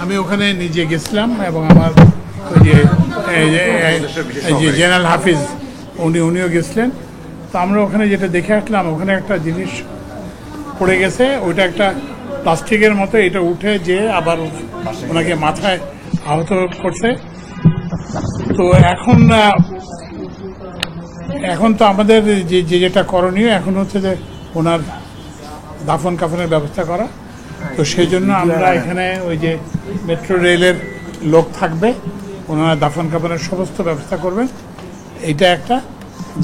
আমি ওখানে নিজে গেছিলাম এবং আমার ওই যে জেনারেল হাফিজ উনিও গেছিলেন। তো আমরা ওখানে যেটা দেখে আসলাম, ওখানে একটা জিনিস পড়ে গেছে, ওইটা একটা প্লাস্টিকের মতো, এটা উঠে যে আবার ওনাকে মাথায় আহত করছে। তো এখন তো আমাদের যেটা করণীয় এখন হচ্ছে যে ওনার দাফন কাফনের ব্যবস্থা করা। তো সেই জন্য আমরা এখানে ওই যে মেট্রো রেলের লোক থাকবে, ওনারা দাফন কাফনের সমস্ত ব্যবস্থা করবেন। এইটা একটা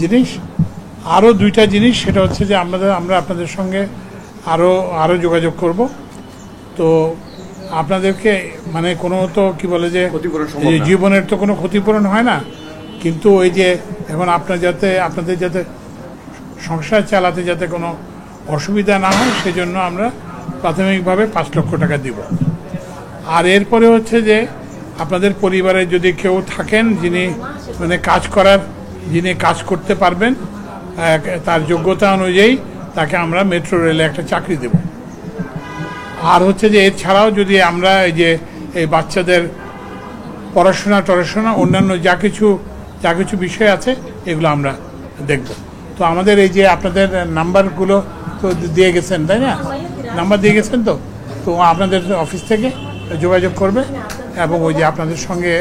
জিনিস। আরও দুইটা জিনিস, সেটা হচ্ছে যে আমরা আপনাদের সঙ্গে আরও যোগাযোগ করব। তো আপনাদেরকে মানে কোনো তো কি বলে যে জীবনের তো কোনো ক্ষতিপূরণ হয় না, কিন্তু ওই যে এখন আপনাদের যাতে সংসার চালাতে যাতে কোনো অসুবিধা না হয় সেজন্য আমরা প্রাথমিকভাবে 5 লক্ষ টাকা দিব। আর এরপরে হচ্ছে যে আপনাদের পরিবারে যদি কেউ থাকেন যিনি মানে যিনি কাজ করতে পারবেন, তার যোগ্যতা অনুযায়ী তাকে আমরা মেট্রো রেলে একটা চাকরি দেব। আর হচ্ছে যে এছাড়াও যদি আমরা এই বাচ্চাদের পড়াশোনা অন্যান্য যা কিছু বিষয় আছে এগুলো আমরা দেখব। তো আমাদের এই যে আপনাদের নাম্বারগুলো তো দিয়ে গেছেন, তাই না? নাম্বার দিয়ে গেছেন তো আপনাদের অফিস থেকে যোগাযোগ করবে এবং ওই যে আপনাদের সঙ্গে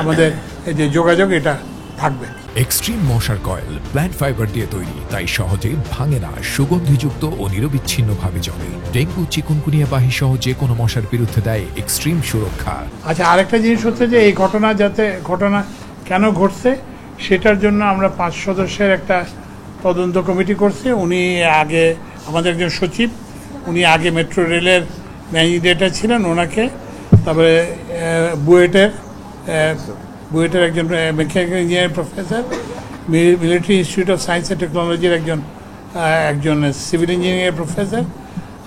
আমাদের এই যে যোগাযোগ এটা থাকবে। এক্সট্রিম মশার কয়েল প্ল্যান্ট ফাইবার দিয়ে তৈরি, তাই সহজে ভাঙে না, সুগন্ধিযুক্ত ও নিরবিচ্ছিন্নভাবে জ্বলে। ডেঙ্গু, চিকুনগুনিয়া বাহি সহ যে কোনো মশার বিরুদ্ধে দেয় এক্সট্রিম সুরক্ষা। আচ্ছা, আরেকটা জিনিস হচ্ছে যে এই ঘটনা কেন ঘটছে সেটার জন্য আমরা 5 সদস্যের একটা তদন্ত কমিটি করছি। উনি আগে আমাদের একজন সচিব, উনি আগে মেট্রো রেলের ম্যানেজিং ডিরেক্টর ছিলেন, ওনাকে, তারপরে বুয়েটের একজন mechanical engineering professor, military institute of science and টেকনোলজির একজন সিভিল ইঞ্জিনিয়ারিং প্রফেসর,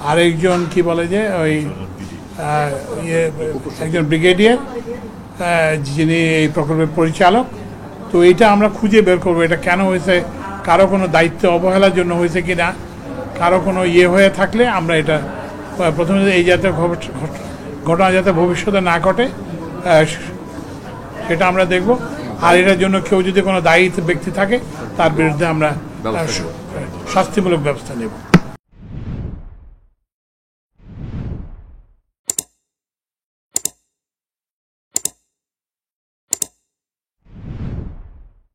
আরেকজন কি বলে যে একজন ব্রিগেডিয়ার যিনি এই প্রকল্পের পরিচালক। তো এইটা আমরা খুঁজে বের করবো এটা কেন হয়েছে, কারো কোনো দায়িত্ব অবহেলার জন্য হয়েছে কি না, কারো কোনো হয়ে থাকলে আমরা এটা প্রথমে এই জাতীয় ঘটনা যাতে ভবিষ্যতে না ঘটে সেটা আমরা দেখব। আর এটার জন্য কেউ যদি কোনো দায়ী ব্যক্তি থাকে তার বিরুদ্ধে আমরা শাস্তিমূলক ব্যবস্থা নেব।